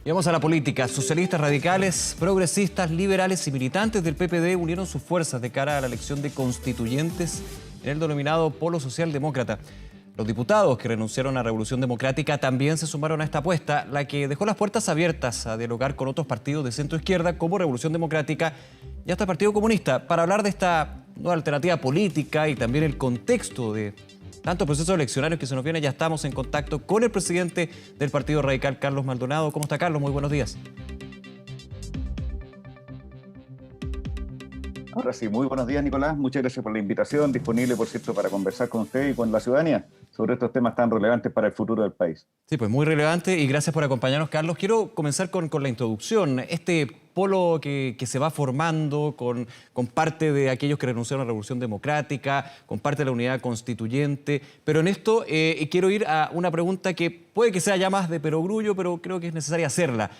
Y vamos a la política. Socialistas radicales, progresistas, liberales y militantes del PPD unieron sus fuerzas de cara a la elección de constituyentes en el denominado Polo Socialdemócrata. Los diputados que renunciaron a Revolución Democrática también se sumaron a esta apuesta, la que dejó las puertas abiertas a dialogar con otros partidos de centro-izquierda como Revolución Democrática y hasta el Partido Comunista para hablar de esta nueva alternativa política y también el contexto de tantos procesos eleccionarios que se nos viene. Ya estamos en contacto con el presidente del Partido Radical, Carlos Maldonado. ¿Cómo está, Carlos? Muy buenos días. Ahora sí, muy buenos días, Nicolás. Muchas gracias por la invitación, disponible, por cierto, para conversar con usted y con la ciudadanía sobre estos temas tan relevantes para el futuro del país. Sí, pues muy relevante y gracias por acompañarnos, Carlos. Quiero comenzar con la introducción. Este polo que se va formando con parte de aquellos que renunciaron a la Revolución Democrática, con parte de la unidad constituyente, pero en esto quiero ir a una pregunta que puede que sea ya más de perogrullo, pero creo que es necesaria hacerla.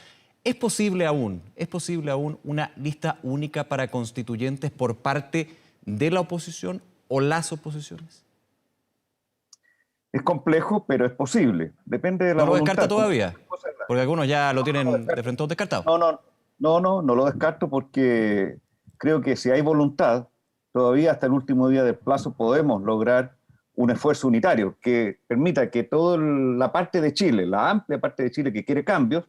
¿Es posible aún una lista única para constituyentes por parte de la oposición o las oposiciones? Es complejo, pero es posible. Depende de la voluntad. ¿No lo descarta todavía? Porque algunos ya lo tienen de frente descartado. No lo descarto porque creo que si hay voluntad, todavía hasta el último día del plazo podemos lograr un esfuerzo unitario que permita que toda la parte de Chile, la amplia parte de Chile que quiere cambios,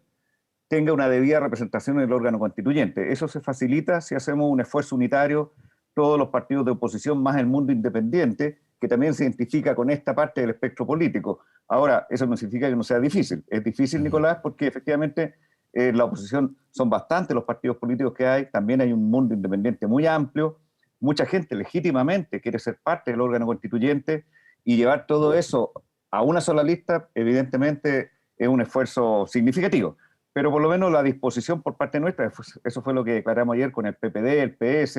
tenga una debida representación en el órgano constituyente. Eso se facilita si hacemos un esfuerzo unitario, todos los partidos de oposición, más el mundo independiente, que también se identifica con esta parte del espectro político. Ahora, eso no significa que no sea difícil. Es difícil, Nicolás, porque efectivamente la oposición son bastantes los partidos políticos que hay, también hay un mundo independiente muy amplio, mucha gente legítimamente quiere ser parte del órgano constituyente y llevar todo eso a una sola lista, evidentemente es un esfuerzo significativo. Pero por lo menos la disposición por parte nuestra, eso fue lo que declaramos ayer con el PPD, el PS,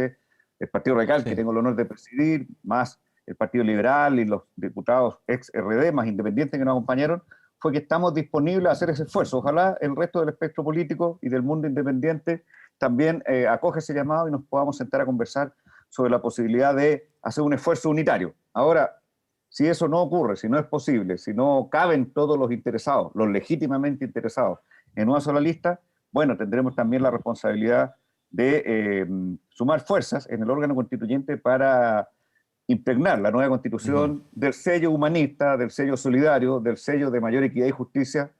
el Partido Radical, que tengo el honor de presidir, más el Partido Liberal y los diputados ex-RD, más independientes que nos acompañaron, fue que estamos disponibles a hacer ese esfuerzo. Ojalá el resto del espectro político y del mundo independiente también acoge ese llamado y nos podamos sentar a conversar sobre la posibilidad de hacer un esfuerzo unitario. Ahora, si eso no ocurre, si no es posible, si no caben todos los interesados, los legítimamente interesados, en una sola lista, bueno, tendremos también la responsabilidad de sumar fuerzas en el órgano constituyente para impregnar la nueva constitución del sello humanista, del sello solidario, del sello de mayor equidad y justicia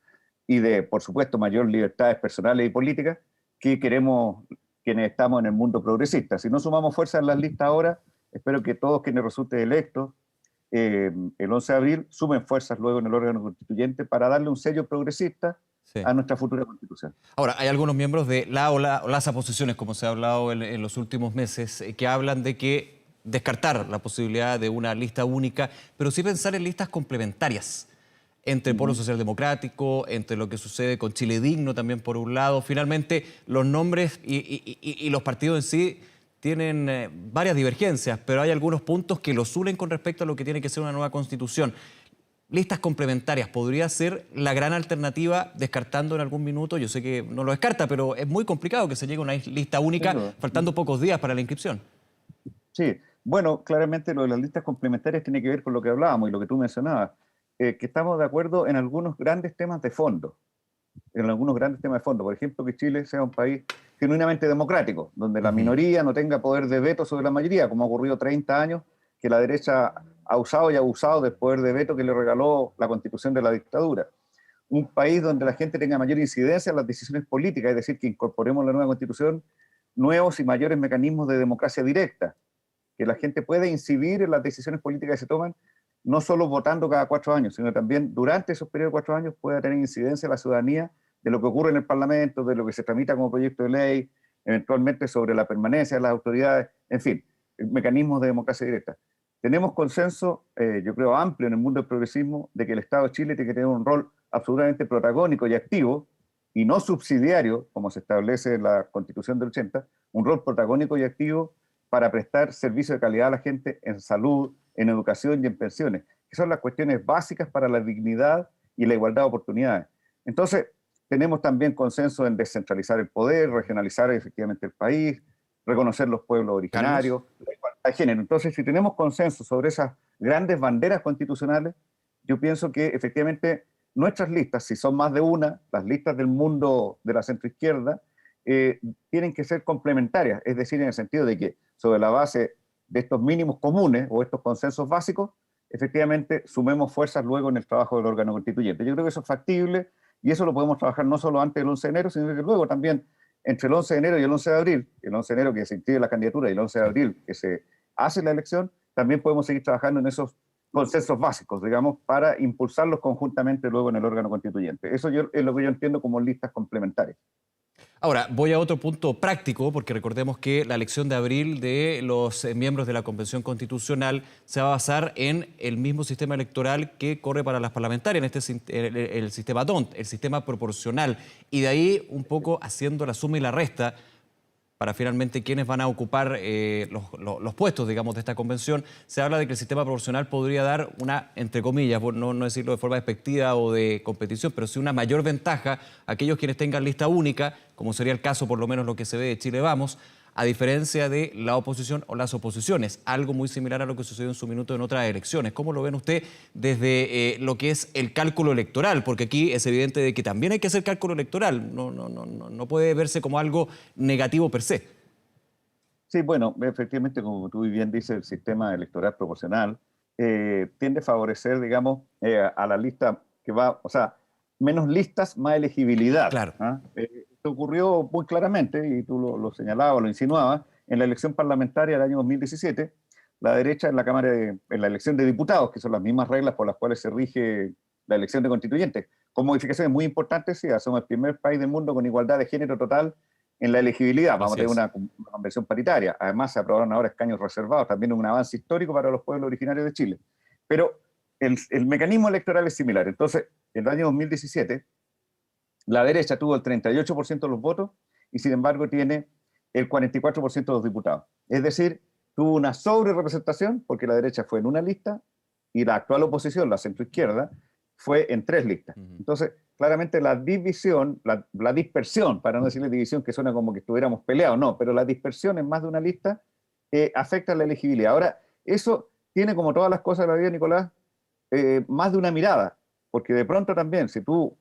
y de, por supuesto, mayor libertades personales y políticas que queremos quienes estamos en el mundo progresista. Si no sumamos fuerzas en las listas ahora, espero que todos quienes resulten electos el 11 de abril sumen fuerzas luego en el órgano constituyente para darle un sello progresista a nuestra futura constitución. Ahora, hay algunos miembros de la o las oposiciones, como se ha hablado en los últimos meses, que hablan de que descartar la posibilidad de una lista única, pero sí pensar en listas complementarias entre el Polo Socialdemocrático, entre lo que sucede con Chile Digno también por un lado. Finalmente, los nombres y los partidos en sí tienen varias divergencias, pero hay algunos puntos que los unen con respecto a lo que tiene que ser una nueva constitución. Listas complementarias, ¿podría ser la gran alternativa descartando en algún minuto? Yo sé que no lo descarta, pero es muy complicado que se llegue a una lista única faltando pocos días para la inscripción. Sí, bueno, claramente lo de las listas complementarias tiene que ver con lo que hablábamos y lo que tú mencionabas, que estamos de acuerdo en algunos grandes temas de fondo. Por ejemplo, que Chile sea un país genuinamente democrático, donde la minoría no tenga poder de veto sobre la mayoría, como ha ocurrido 30 años, que la derecha ha usado y abusado del poder de veto que le regaló la constitución de la dictadura. Un país donde la gente tenga mayor incidencia en las decisiones políticas, es decir, que incorporemos en la nueva constitución nuevos y mayores mecanismos de democracia directa, que la gente pueda incidir en las decisiones políticas que se toman, no solo votando cada 4 años, sino también durante esos periodos de 4 años pueda tener incidencia la ciudadanía de lo que ocurre en el Parlamento, de lo que se tramita como proyecto de ley, eventualmente sobre la permanencia de las autoridades, en fin, mecanismos de democracia directa. Tenemos consenso, yo creo, amplio en el mundo del progresismo, de que el Estado de Chile tiene que tener un rol absolutamente protagónico y activo, y no subsidiario, como se establece en la Constitución del 80, un rol protagónico y activo para prestar servicio de calidad a la gente en salud, en educación y en pensiones, que son las cuestiones básicas para la dignidad y la igualdad de oportunidades. Entonces, tenemos también consenso en descentralizar el poder, regionalizar efectivamente el país, reconocer los pueblos originarios, la igualdad de género. Entonces, si tenemos consenso sobre esas grandes banderas constitucionales, yo pienso que efectivamente nuestras listas, si son más de una, las listas del mundo de la centroizquierda, tienen que ser complementarias, es decir, en el sentido de que sobre la base de estos mínimos comunes o estos consensos básicos, efectivamente sumemos fuerzas luego en el trabajo del órgano constituyente. Yo creo que eso es factible y eso lo podemos trabajar no solo antes del 11 de enero, sino que luego también entre el 11 de enero y el 11 de abril, el 11 de enero que se inscribe la candidatura y el 11 de abril que se hace la elección, también podemos seguir trabajando en esos consensos básicos, digamos, para impulsarlos conjuntamente luego en el órgano constituyente. Eso es lo que yo entiendo como listas complementarias. Ahora, voy a otro punto práctico, porque recordemos que la elección de abril de los miembros de la Convención Constitucional se va a basar en el mismo sistema electoral que corre para las parlamentarias, en el sistema DONT, el sistema proporcional. Y de ahí un poco haciendo la suma y la resta para finalmente quiénes van a ocupar los puestos, digamos, de esta convención, se habla de que el sistema proporcional podría dar una, entre comillas, no decirlo de forma despectiva o de competición, pero sí una mayor ventaja a aquellos quienes tengan lista única, como sería el caso, por lo menos lo que se ve de Chile Vamos, a diferencia de la oposición o las oposiciones, algo muy similar a lo que sucedió en su minuto en otras elecciones. ¿Cómo lo ven usted desde lo que es el cálculo electoral? Porque aquí es evidente de que también hay que hacer cálculo electoral, no puede verse como algo negativo per se. Sí, bueno, efectivamente, como tú bien dices, el sistema electoral proporcional tiende a favorecer, digamos, a la lista que va, o sea, menos listas, más elegibilidad. Claro. ¿Ah? Esto ocurrió muy claramente, y tú lo señalabas, lo insinuabas, en la elección parlamentaria del año 2017, la derecha en la en la elección de diputados, que son las mismas reglas por las cuales se rige la elección de constituyentes, con modificaciones muy importantes, sí, somos el primer país del mundo con igualdad de género total en la elegibilidad. Vamos a tener una convención paritaria. Además, se aprobaron ahora escaños reservados, también un avance histórico para los pueblos originarios de Chile. Pero el mecanismo electoral es similar. Entonces, en el año 2017, la derecha tuvo el 38% de los votos y, sin embargo, tiene el 44% de los diputados. Es decir, tuvo una sobrerepresentación porque la derecha fue en una lista y la actual oposición, la centroizquierda, fue en 3 listas. Entonces, claramente la división, la dispersión, para no decirle división que suena como que estuviéramos peleados, no, pero la dispersión en más de una lista afecta la elegibilidad. Ahora, eso tiene, como todas las cosas de la vida, Nicolás, más de una mirada, porque de pronto también, si tú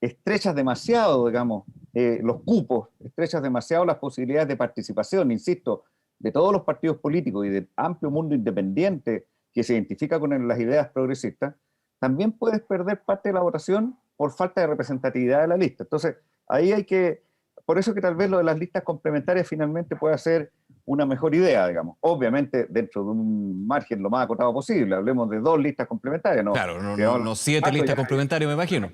estrechas demasiado, digamos, los cupos, estrechas demasiado las posibilidades de participación, insisto, de todos los partidos políticos y del amplio mundo independiente que se identifica con las ideas progresistas, también puedes perder parte de la votación por falta de representatividad de la lista. Entonces, ahí hay que, por eso que tal vez lo de las listas complementarias finalmente pueda ser una mejor idea, digamos. Obviamente dentro de un margen lo más acotado posible, hablemos de 2 listas complementarias, ¿no? Claro, no 7 listas complementarias, me imagino.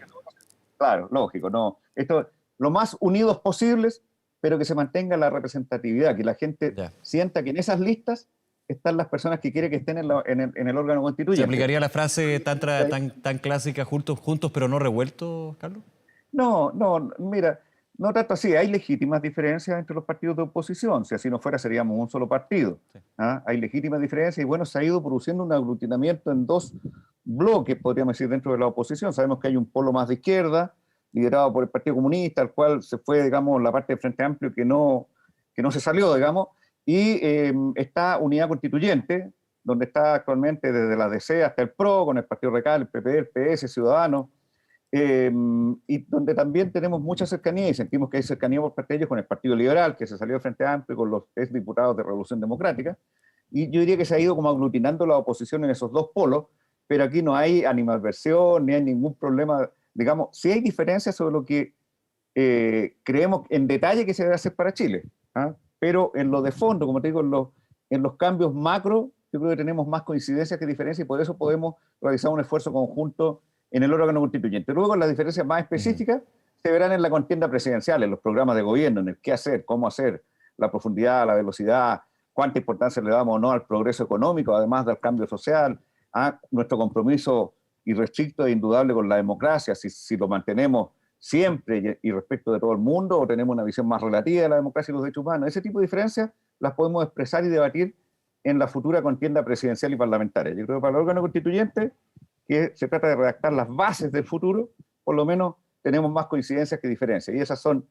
Claro, lógico, no. Esto, lo más unidos posibles, pero que se mantenga la representatividad, que la gente sienta que en esas listas están las personas que quiere que estén en el órgano constituyente. ¿Se aplicaría la frase tan clásica, juntos pero no revueltos, Carlos? No, mira, no tanto así. Hay legítimas diferencias entre los partidos de oposición. Si así no fuera, seríamos un solo partido. Sí. ¿Ah? Hay legítimas diferencias y bueno, se ha ido produciendo un aglutinamiento en 2 bloques, podríamos decir, dentro de la oposición. Sabemos que hay un polo más de izquierda, liderado por el Partido Comunista, al cual se fue, digamos, la parte del Frente Amplio que no se salió, digamos, y está Unidad Constituyente, donde está actualmente desde la DC hasta el PRO, con el Partido Radical, el PP, el PS, Ciudadanos, y donde también tenemos mucha cercanía y sentimos que hay cercanía por parte de ellos con el Partido Liberal, que se salió del Frente Amplio, con los exdiputados de Revolución Democrática, y yo diría que se ha ido como aglutinando la oposición en esos 2 polos, pero aquí no hay animadversión, ni hay ningún problema, digamos, sí hay diferencias sobre lo que creemos en detalle que se debe hacer para Chile, ¿ah? Pero en lo de fondo, como te digo, en los cambios macro, yo creo que tenemos más coincidencias que diferencias y por eso podemos realizar un esfuerzo conjunto en el órgano constituyente. Luego, las diferencias más específicas se verán en la contienda presidencial, en los programas de gobierno, en el qué hacer, cómo hacer, la profundidad, la velocidad, cuánta importancia le damos o no al progreso económico, además del cambio social, a nuestro compromiso irrestricto e indudable con la democracia, si lo mantenemos siempre y respecto de todo el mundo, o tenemos una visión más relativa de la democracia y los derechos humanos. Ese tipo de diferencias las podemos expresar y debatir en la futura contienda presidencial y parlamentaria. Yo creo que para el órgano constituyente, que se trata de redactar las bases del futuro, por lo menos tenemos más coincidencias que diferencias. Y esas son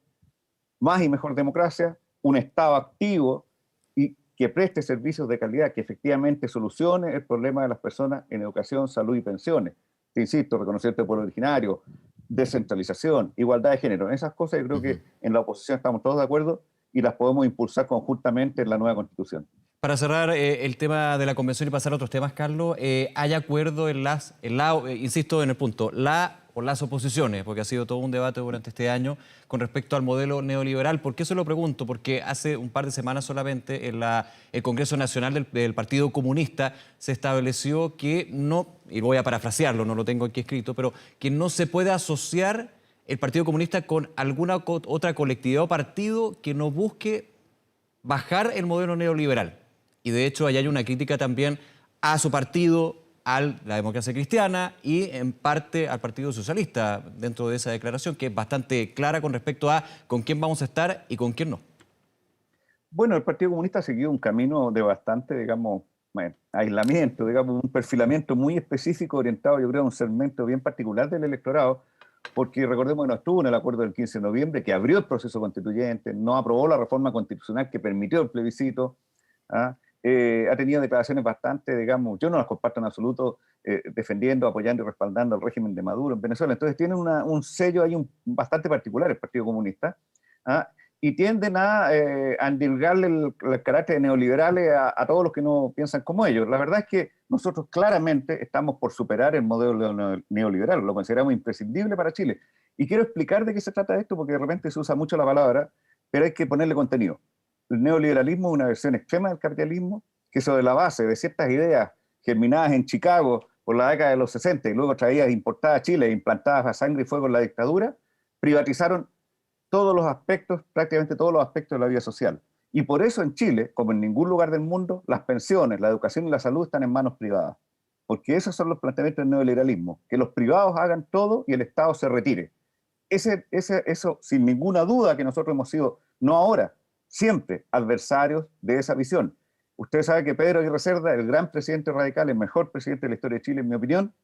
más y mejor democracia, un Estado activo y que preste servicios de calidad, que efectivamente solucione el problema de las personas en educación, salud y pensiones. te insisto, reconocimiento del pueblo originario, descentralización, igualdad de género. En esas cosas yo creo que en la oposición estamos todos de acuerdo y las podemos impulsar conjuntamente en la nueva Constitución. Para cerrar el tema de la convención y pasar a otros temas, Carlos, ¿hay acuerdo insisto en el punto, la o las oposiciones, porque ha sido todo un debate durante este año con respecto al modelo neoliberal? ¿Por qué se lo pregunto? Porque hace un par de semanas solamente en el Congreso Nacional del Partido Comunista se estableció que no, y voy a parafrasearlo, no lo tengo aquí escrito, pero que no se puede asociar el Partido Comunista con alguna otra colectividad o partido que no busque bajar el modelo neoliberal. Y de hecho, ahí hay una crítica también a su partido, a la democracia cristiana y en parte al Partido Socialista dentro de esa declaración, que es bastante clara con respecto a con quién vamos a estar y con quién no. Bueno, el Partido Comunista ha seguido un camino de bastante, digamos, aislamiento, digamos, un perfilamiento muy específico orientado, yo creo, a un segmento bien particular del electorado, porque recordemos que no estuvo en el acuerdo del 15 de noviembre, que abrió el proceso constituyente, no aprobó la reforma constitucional que permitió el plebiscito, ¿ah? Ha tenido declaraciones bastante, digamos, yo no las comparto en absoluto, defendiendo, apoyando y respaldando al régimen de Maduro en Venezuela. Entonces tiene un sello ahí bastante particular el Partido Comunista, ¿ah? Y tienden a endilgarle el carácter de neoliberales a todos los que no piensan como ellos. La verdad es que nosotros claramente estamos por superar el modelo neoliberal, lo consideramos imprescindible para Chile. Y quiero explicar de qué se trata esto, porque de repente se usa mucho la palabra, pero hay que ponerle contenido. El neoliberalismo es una versión extrema del capitalismo que sobre la base de ciertas ideas germinadas en Chicago por la década de los 60 y luego traídas importadas a Chile e implantadas a sangre y fuego en la dictadura, privatizaron todos los aspectos, prácticamente todos los aspectos de la vida social. Y por eso en Chile, como en ningún lugar del mundo, las pensiones, la educación y la salud están en manos privadas. Porque esos son los planteamientos del neoliberalismo, que los privados hagan todo y el Estado se retire. Eso, sin ninguna duda, que nosotros hemos sido, no ahora, siempre adversarios de esa visión. Usted sabe que Pedro Aguirre Cerda, el gran presidente radical, el mejor presidente de la historia de Chile, en mi opinión,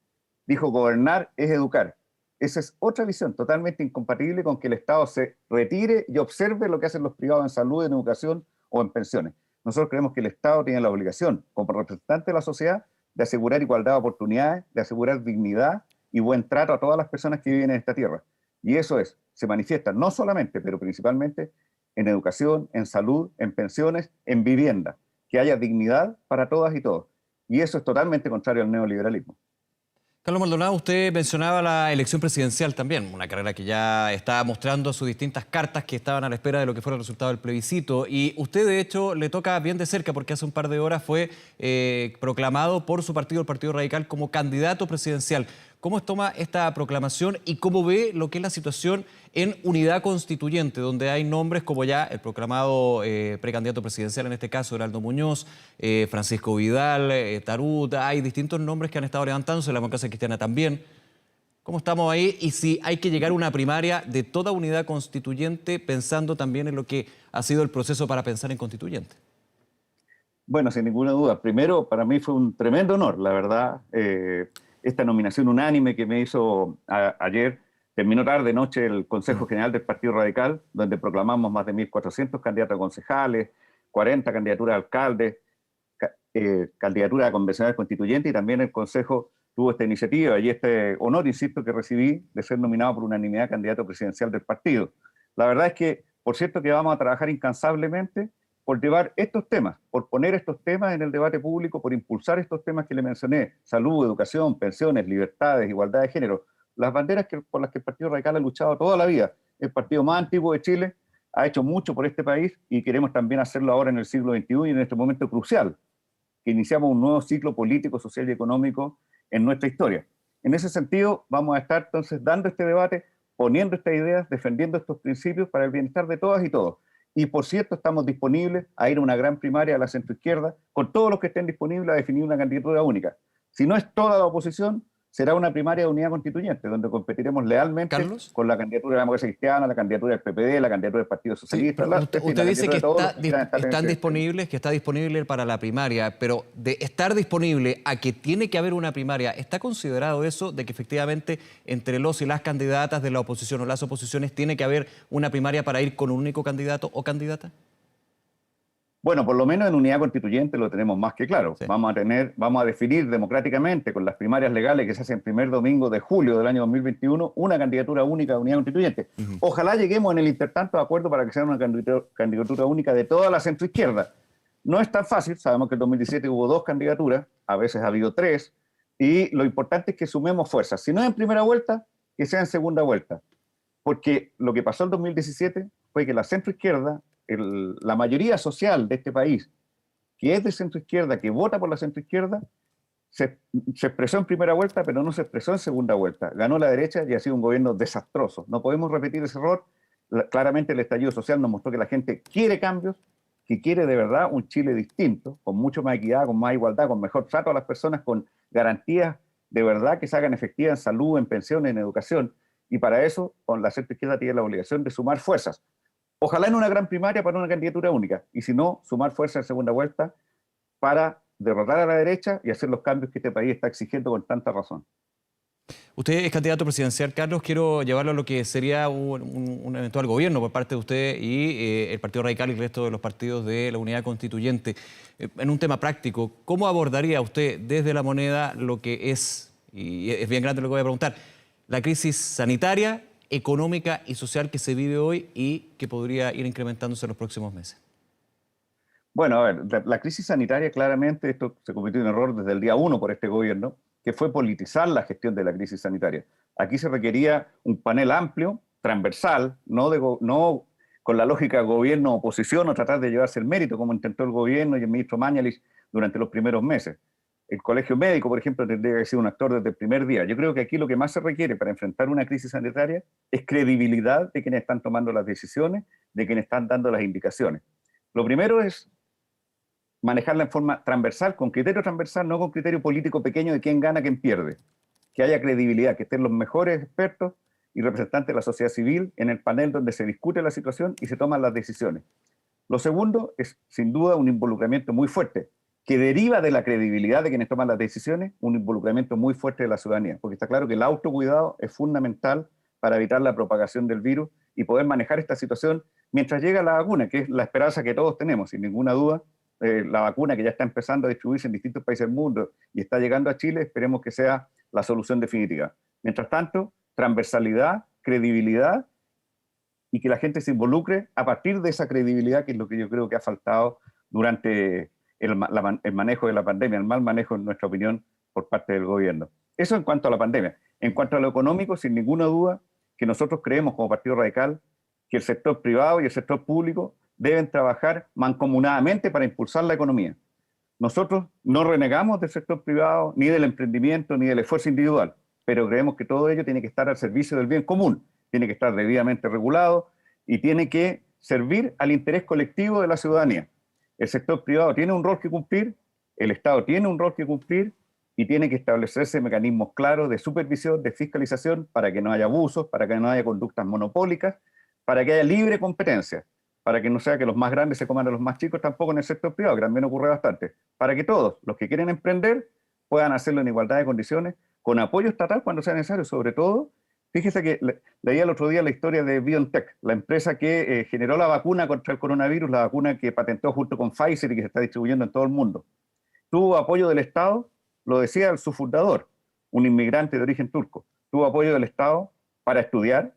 dijo: gobernar es educar. Esa es otra visión totalmente incompatible con que el Estado se retire y observe lo que hacen los privados en salud, en educación o en pensiones. Nosotros creemos que el Estado tiene la obligación, como representante de la sociedad, de asegurar igualdad de oportunidades, de asegurar dignidad y buen trato a todas las personas que viven en esta tierra. Y eso se manifiesta no solamente, pero principalmente en educación, en salud, en pensiones, en vivienda, que haya dignidad para todas y todos. Y eso es totalmente contrario al neoliberalismo. Carlos Maldonado, usted mencionaba la elección presidencial también, una carrera que ya está mostrando sus distintas cartas que estaban a la espera de lo que fuera el resultado del plebiscito. Y usted, de hecho, le toca bien de cerca porque hace un par de horas fue proclamado por su partido, el Partido Radical, como candidato presidencial. ¿Cómo toma esta proclamación y cómo ve lo que es la situación en unidad constituyente, donde hay nombres como ya el proclamado precandidato presidencial, en este caso Heraldo Muñoz, Francisco Vidal, Tarut, hay distintos nombres que han estado levantándose, la democracia cristiana también? ¿Cómo estamos ahí? Y si hay que llegar a una primaria de toda unidad constituyente, pensando también en lo que ha sido el proceso para pensar en constituyente. Bueno, sin ninguna duda. Primero, para mí fue un tremendo honor, la verdad. Esta nominación unánime que me hizo ayer, terminó tarde noche el Consejo General del Partido Radical, donde proclamamos más de 1.400 candidatos a concejales, 40 candidaturas a alcaldes, candidaturas a convencionales constituyentes, y también el Consejo tuvo esta iniciativa y este honor, insisto, que recibí de ser nominado por unanimidad candidato presidencial del partido. La verdad es que, por cierto, que vamos a trabajar incansablemente por llevar estos temas, por poner estos temas en el debate público, por impulsar estos temas que le mencioné: salud, educación, pensiones, libertades, igualdad de género, las banderas por las que el Partido Radical ha luchado toda la vida. El partido más antiguo de Chile ha hecho mucho por este país y queremos también hacerlo ahora en el siglo XXI y en este momento crucial, que iniciamos un nuevo ciclo político, social y económico en nuestra historia. En ese sentido, vamos a estar entonces dando este debate, poniendo estas ideas, defendiendo estos principios para el bienestar de todas y todos. Y por cierto, estamos disponibles a ir a una gran primaria a la centroizquierda, con todos los que estén disponibles, a definir una candidatura única. Si no es toda la oposición, será una primaria de unidad constituyente, donde competiremos lealmente Carlos. con la candidatura de la democracia cristiana, la candidatura del PPD, la candidatura del Partido Socialista. Sí, usted dice que están disponibles, que está disponible para la primaria, pero de estar disponible a que tiene que haber una primaria, ¿está considerado eso de que efectivamente entre los y las candidatas de la oposición o las oposiciones tiene que haber una primaria para ir con un único candidato o candidata? Bueno, por lo menos en unidad constituyente lo tenemos más que claro. Sí. Vamos a definir democráticamente con las primarias legales que se hacen el primer domingo de julio del año 2021 una candidatura única de unidad constituyente. Ojalá lleguemos en el intertanto de acuerdo para que sea una candidatura única de toda la centroizquierda. No es tan fácil, sabemos que en 2017 hubo 2 candidaturas, a veces ha habido 3, y lo importante es que sumemos fuerzas. Si no es en primera vuelta, que sea en segunda vuelta. Porque lo que pasó en 2017 fue que la centroizquierda, la mayoría social de este país, que es de centroizquierda, que vota por la centroizquierda, se expresó en primera vuelta, pero no se expresó en segunda vuelta. Ganó la derecha y ha sido un gobierno desastroso. No podemos repetir ese error. Claramente el estallido social nos mostró que la gente quiere cambios, que quiere de verdad un Chile distinto, con mucho más equidad, con más igualdad, con mejor trato a las personas, con garantías de verdad que se hagan efectivas en salud, en pensiones, en educación. Y para eso, con la centroizquierda tiene la obligación de sumar fuerzas. Ojalá en una gran primaria para una candidatura única, y si no, sumar fuerza en segunda vuelta para derrotar a la derecha y hacer los cambios que este país está exigiendo con tanta razón. Usted es candidato presidencial, Carlos. Quiero llevarlo a lo que sería un eventual gobierno por parte de usted y el Partido Radical y el resto de los partidos de la Unidad Constituyente. En un tema práctico, ¿cómo abordaría usted desde La Moneda lo que es, y es bien grande lo que voy a preguntar, la crisis sanitaria, económica y social que se vive hoy y que podría ir incrementándose en los próximos meses? Bueno, a ver, la crisis sanitaria claramente, esto se cometió un error desde el día 1 por este gobierno, que fue politizar la gestión de la crisis sanitaria. Aquí se requería un panel amplio, transversal, no con la lógica gobierno-oposición o tratar de llevarse el mérito, como intentó el gobierno y el ministro Mañalich durante los primeros meses. El colegio médico, por ejemplo, tendría que ser un actor desde el primer día. Yo creo que aquí lo que más se requiere para enfrentar una crisis sanitaria es credibilidad de quienes están tomando las decisiones, de quienes están dando las indicaciones. Lo primero es manejarla en forma transversal, con criterio transversal, no con criterio político pequeño de quién gana, quién pierde. Que haya credibilidad, que estén los mejores expertos y representantes de la sociedad civil en el panel donde se discute la situación y se toman las decisiones. Lo segundo es, sin duda, un involucramiento muy fuerte, que deriva de la credibilidad de quienes toman las decisiones, un involucramiento muy fuerte de la ciudadanía, porque está claro que el autocuidado es fundamental para evitar la propagación del virus y poder manejar esta situación mientras llega la vacuna, que es la esperanza que todos tenemos, sin ninguna duda. La vacuna que ya está empezando a distribuirse en distintos países del mundo y está llegando a Chile, esperemos que sea la solución definitiva. Mientras tanto, transversalidad, credibilidad y que la gente se involucre a partir de esa credibilidad, que es lo que yo creo que ha faltado durante el manejo de la pandemia, el mal manejo, en nuestra opinión, por parte del gobierno. Eso en cuanto a la pandemia. En cuanto a lo económico, sin ninguna duda, que nosotros creemos como Partido Radical que el sector privado y el sector público deben trabajar mancomunadamente para impulsar la economía. Nosotros no renegamos del sector privado, ni del emprendimiento, ni del esfuerzo individual, pero creemos que todo ello tiene que estar al servicio del bien común, tiene que estar debidamente regulado y tiene que servir al interés colectivo de la ciudadanía. El sector privado tiene un rol que cumplir, el Estado tiene un rol que cumplir y tiene que establecerse mecanismos claros de supervisión, de fiscalización, para que no haya abusos, para que no haya conductas monopólicas, para que haya libre competencia, para que no sea que los más grandes se coman a los más chicos, tampoco en el sector privado, que también ocurre bastante, para que todos los que quieren emprender puedan hacerlo en igualdad de condiciones, con apoyo estatal cuando sea necesario. Sobre todo, fíjese que leía el otro día la historia de BioNTech, la empresa que generó la vacuna contra el coronavirus, la vacuna que patentó junto con Pfizer y que se está distribuyendo en todo el mundo. Tuvo apoyo del Estado, lo decía su fundador, un inmigrante de origen turco, tuvo apoyo del Estado para estudiar,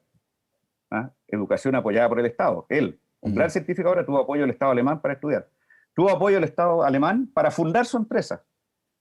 educación apoyada por el Estado. Él, un gran científico, ahora tuvo apoyo del Estado alemán para estudiar. Tuvo apoyo del Estado alemán para fundar su empresa.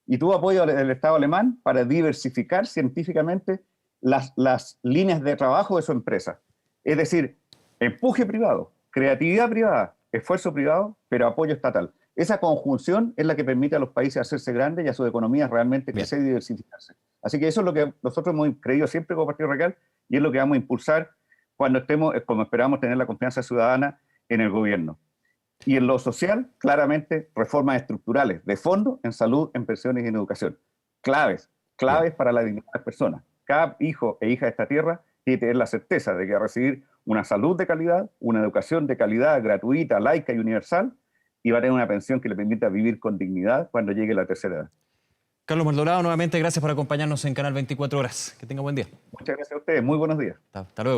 Y tuvo apoyo del Estado alemán para diversificar científicamente las líneas de trabajo de su empresa. Es decir, empuje privado, creatividad privada, esfuerzo privado, pero apoyo estatal. Esa conjunción es la que permite a los países hacerse grandes y a sus economías realmente crecer y diversificarse. Así que eso es lo que nosotros hemos creído siempre como Partido Radical y es lo que vamos a impulsar cuando estemos, como esperamos, tener la confianza ciudadana en el gobierno. Y en lo social, claramente, reformas estructurales, de fondo, en salud, en pensiones y en educación. Claves para la dignidad de las personas. Cada hijo e hija de esta tierra tiene que tener la certeza de que va a recibir una salud de calidad, una educación de calidad, gratuita, laica y universal, y va a tener una pensión que le permita vivir con dignidad cuando llegue la tercera edad. Carlos Maldonado, nuevamente gracias por acompañarnos en Canal 24 Horas. Que tenga buen día. Muchas gracias a ustedes. Muy buenos días. Hasta luego.